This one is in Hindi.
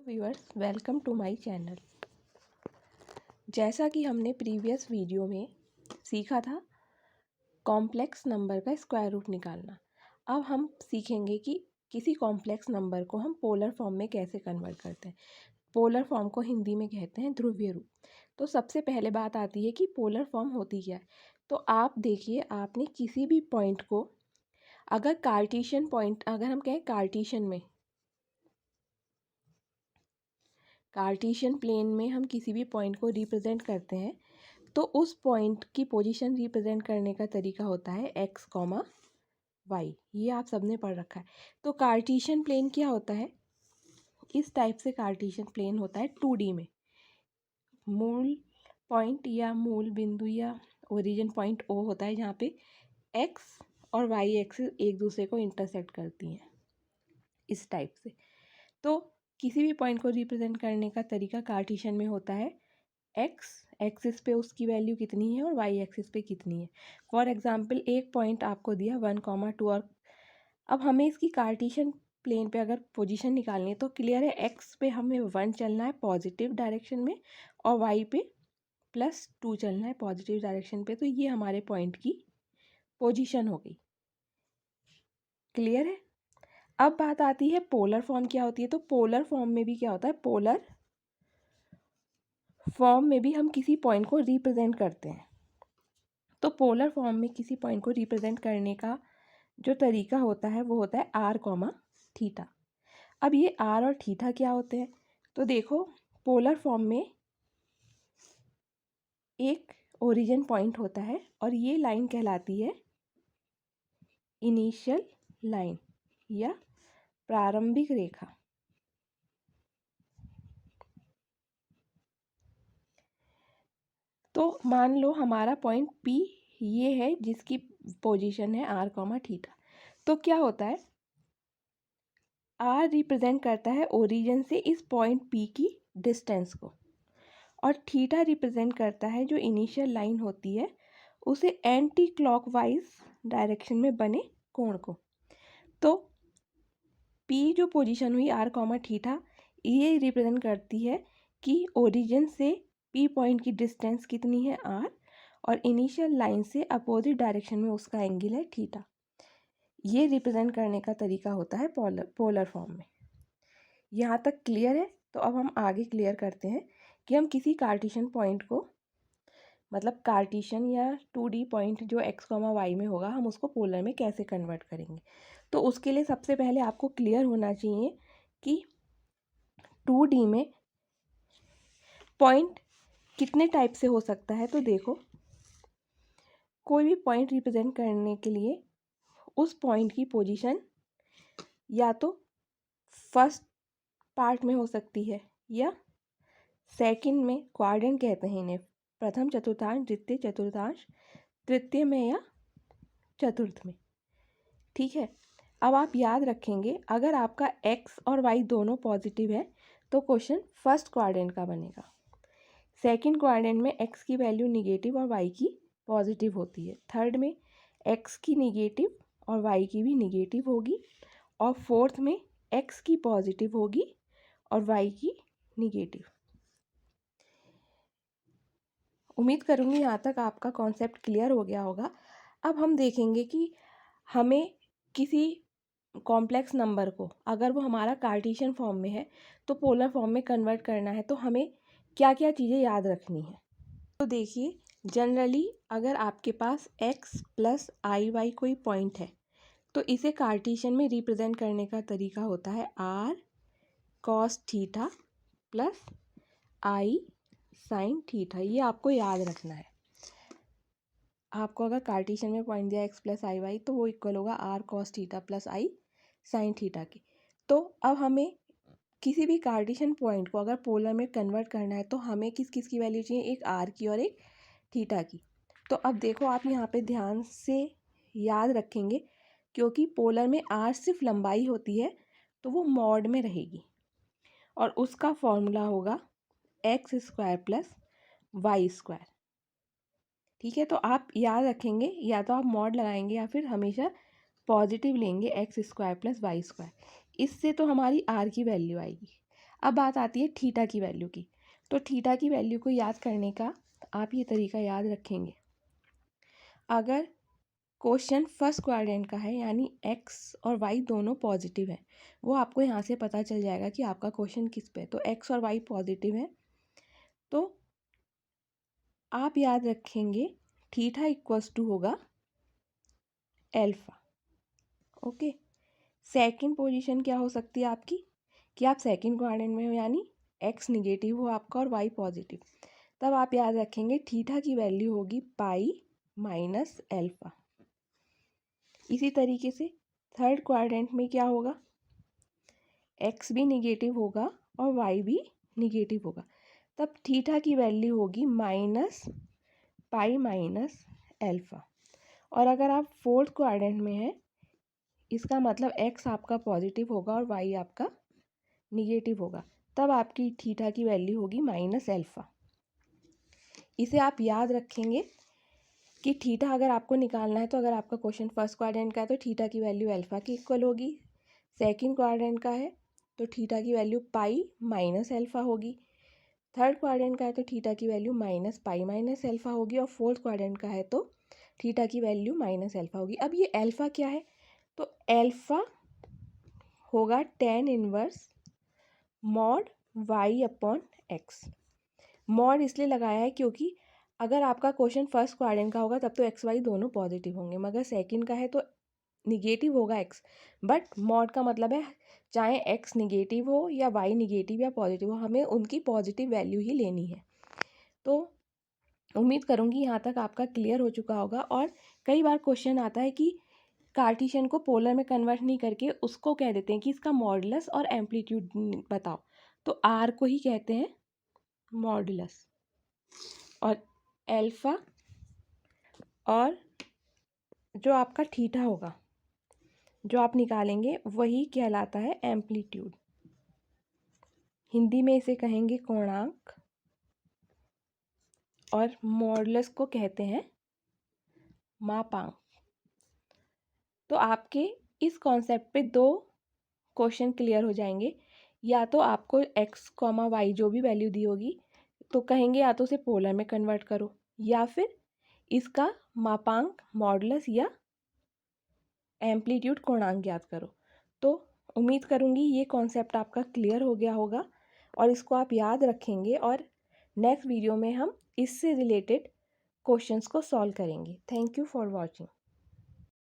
Viewers, welcome to my channel. जैसा कि हमने प्रीवियस वीडियो में सीखा था कॉम्प्लेक्स नंबर का स्क्वायर रूट निकालना, अब हम सीखेंगे कि किसी कॉम्प्लेक्स नंबर को हम पोलर फॉर्म में कैसे कन्वर्ट करते हैं। पोलर फॉर्म को हिंदी में कहते हैं ध्रुवीय रूप। तो सबसे पहले बात आती है कि पोलर फॉर्म होती क्या है। तो आप देखिए, आपने किसी भी पॉइंट को अगर कार्टेशियन पॉइंट, अगर हम कहें कार्टेशियन प्लेन में हम किसी भी पॉइंट को रिप्रेजेंट करते हैं तो उस पॉइंट की पोजीशन रिप्रेजेंट करने का तरीका होता है एक्स कॉमा वाई। ये आप सबने पढ़ रखा है। तो कार्टेशियन प्लेन क्या होता है, इस टाइप से कार्टेशियन प्लेन होता है 2D में। मूल पॉइंट या मूल बिंदु या ओरिजिन पॉइंट ओ होता है जहाँ पे एक्स और वाई एक्सिस एक दूसरे को इंटरसेक्ट करती हैं, इस टाइप से। तो किसी भी पॉइंट को रिप्रेजेंट करने का तरीका कार्टेशियन में होता है एक्स एक्सिस पे उसकी वैल्यू कितनी है और वाई एक्सिस पे कितनी है। फॉर एग्जांपल एक पॉइंट आपको दिया 1,2 और अब हमें इसकी कार्टेशियन प्लेन पे अगर पोजीशन निकालनी है तो क्लियर है, एक्स पे हमें 1 चलना है पॉजिटिव डायरेक्शन में और वाई पे +2 चलना है पॉजिटिव डायरेक्शन पे। तो ये हमारे पॉइंट की पोजीशन हो गई। क्लियर है। अब बात आती है पोलर फॉर्म क्या होती है। तो पोलर फॉर्म में भी क्या होता है, पोलर फॉर्म में भी हम किसी पॉइंट को रिप्रेजेंट करते हैं। तो पोलर फॉर्म में किसी पॉइंट को रिप्रेजेंट करने का जो तरीका होता है वो होता है आर कॉमा थीटा। अब ये आर और थीटा क्या होते हैं, तो देखो पोलर फॉर्म में एक ओरिजिन पॉइंट होता है और ये लाइन कहलाती है इनिशियल लाइन या प्रारंभिक रेखा। तो मान लो हमारा पॉइंट P ये है जिसकी पोजीशन है आर कॉमा थीटा। तो क्या होता है, आर रिप्रेजेंट करता है ओरिजिन से इस पॉइंट P की डिस्टेंस को और थीटा रिप्रेजेंट करता है जो इनिशियल लाइन होती है उसे एंटी क्लॉकवाइज डायरेक्शन में बने कोण को। तो P जो पोजीशन हुई आर कॉमा थीटा, ये रिप्रेजेंट करती है कि ओरिजिन से P पॉइंट की डिस्टेंस कितनी है R और इनिशियल लाइन से अपोजिट डायरेक्शन में उसका एंगल है थीटा। ये रिप्रेजेंट करने का तरीका होता है पोलर फॉर्म में। यहाँ तक क्लियर है। तो अब हम आगे क्लियर करते हैं कि हम किसी कार्टेशियन पॉइंट को, मतलब कार्टेशियन या 2D पॉइंट जो एक्स कॉमा वाई में होगा, हम उसको पोलर में कैसे कन्वर्ट करेंगे। तो उसके लिए सबसे पहले आपको क्लियर होना चाहिए कि 2D में पॉइंट कितने टाइप से हो सकता है। तो देखो, कोई भी पॉइंट रिप्रेजेंट करने के लिए उस पॉइंट की पोजीशन या तो फर्स्ट पार्ट में हो सकती है या सेकंड में, क्वाड्रेंट कहते हैं इन्हें, प्रथम चतुर्थांश, द्वितीय चतुर्थांश, तृतीय में या चतुर्थ में। ठीक है। अब आप याद रखेंगे, अगर आपका एक्स और वाई दोनों पॉजिटिव है तो क्वेश्चन फर्स्ट क्वाड्रेंट का बनेगा। सेकंड क्वाड्रेंट में एक्स की वैल्यू निगेटिव और वाई की पॉजिटिव होती है। थर्ड में एक्स की निगेटिव और वाई की भी निगेटिव होगी और फोर्थ में एक्स की पॉजिटिव होगी और वाई की निगेटिव। उम्मीद करूँगी यहाँ तक आपका कॉन्सेप्ट क्लियर हो गया होगा। अब हम देखेंगे कि हमें किसी कॉम्प्लेक्स नंबर को, अगर वो हमारा कार्टेशियन फॉर्म में है तो पोलर फॉर्म में कन्वर्ट करना है तो हमें क्या क्या चीज़ें याद रखनी है। तो देखिए, जनरली अगर आपके पास x + i y कोई पॉइंट है तो इसे कार्टेशियन में रिप्रेजेंट करने का तरीका होता है r cos theta + i sin theta. ये आपको याद रखना है। आपको अगर कार्टेशियन में पॉइंट दिया x + i y तो वो इक्वल होगा r cos theta + i sin theta के। तो अब हमें किसी भी कार्टेशियन पॉइंट को अगर पोलर में कन्वर्ट करना है तो हमें किस किस की वैल्यू चाहिए, एक r की और एक थीटा की। तो अब देखो, आप यहाँ पे ध्यान से याद रखेंगे क्योंकि पोलर में r सिर्फ लंबाई होती है तो वो मॉड में रहेगी और उसका फॉर्मूला होगा x² + y²। ठीक है। तो आप याद रखेंगे, या तो आप मॉड लगाएंगे या फिर हमेशा पॉजिटिव लेंगे x² + y²। इससे तो हमारी r की वैल्यू आएगी। अब बात आती है थीटा की वैल्यू की। तो थीटा की वैल्यू को याद करने का आप ये तरीका याद रखेंगे। अगर क्वेश्चन फर्स्ट क्वाड्रेंट का है यानी एक्स और वाई दोनों पॉजिटिव है, वो आपको यहाँ से पता चल जाएगा कि आपका क्वेश्चन किस पे है। तो एक्स और वाई पॉजिटिव है, तो आप याद रखेंगे थीटा इक्वल्स टू होगा एल्फा। ओके, सेकंड पोजीशन क्या हो सकती है आपकी कि आप सेकंड क्वाड्रेंट में हो यानी एक्स निगेटिव हो आपका और वाई पॉजिटिव, तब आप याद रखेंगे थीटा की वैल्यू होगी पाई माइनस एल्फा। इसी तरीके से थर्ड क्वाड्रेंट में क्या होगा, एक्स भी निगेटिव होगा और वाई भी निगेटिव होगा, तब थीटा की वैल्यू होगी माइनस पाई माइनस एल्फा। और अगर आप फोर्थ क्वाड्रेंट में हैं, इसका मतलब एक्स आपका पॉजिटिव होगा और वाई आपका निगेटिव होगा, तब आपकी थीटा की वैल्यू होगी माइनस एल्फा। इसे आप याद रखेंगे कि थीटा अगर आपको निकालना है तो अगर आपका क्वेश्चन फर्स्ट क्वाड्रेंट का है तो थीटा की वैल्यू एल्फा की इक्वल होगी, सेकंड क्वाड्रेंट का है तो थीटा की वैल्यू पाई माइनस एल्फा होगी, थर्ड क्वाड्रेंट का है तो थीटा की value minus pi minus alpha होगी, और फोर्थ क्वाड्रेंट का है तो थीटा की वैल्यू माइनस एल्फा होगी। अब ये एल्फा क्या है, तो एल्फा होगा tan inverse mod Y upon X. Mod इसलिए लगाया है क्योंकि अगर आपका क्वेश्चन फर्स्ट क्वाड्रेंट का होगा तब तो एक्स वाई दोनों पॉजिटिव होंगे, मगर सेकंड का है तो निगेटिव होगा एक्स, बट मॉड का मतलब है चाहे एक्स निगेटिव हो या वाई निगेटिव या पॉजिटिव हो, हमें उनकी पॉजिटिव वैल्यू ही लेनी है। तो उम्मीद करूँगी यहाँ तक आपका क्लियर हो चुका होगा। और कई बार क्वेश्चन आता है कि कार्टेशियन को पोलर में कन्वर्ट नहीं करके उसको कह देते हैं कि इसका मॉडुलस और एम्पलीट्यूड बताओ, तो आर को ही कहते हैं मॉडुलस, और एल्फा और जो आपका थीटा होगा जो आप निकालेंगे वही कहलाता है एम्पलीट्यूड। हिंदी में इसे कहेंगे कोणांक, और मॉडुलस को कहते हैं मापांक। तो आपके इस कॉन्सेप्ट पे दो क्वेश्चन क्लियर हो जाएंगे, या तो आपको एक्स कॉमा वाई जो भी वैल्यू दी होगी तो कहेंगे या तो उसे पोलर में कन्वर्ट करो, या फिर इसका मापांक मॉडुलस या एम्पलीट्यूड कोणांक ज्ञात करो। तो उम्मीद करूँगी ये कॉन्सेप्ट आपका क्लियर हो गया होगा और इसको आप याद रखेंगे, और नेक्स्ट वीडियो में हम इससे रिलेटेड क्वेश्चंस को सॉल्व करेंगे। Thank you for watching.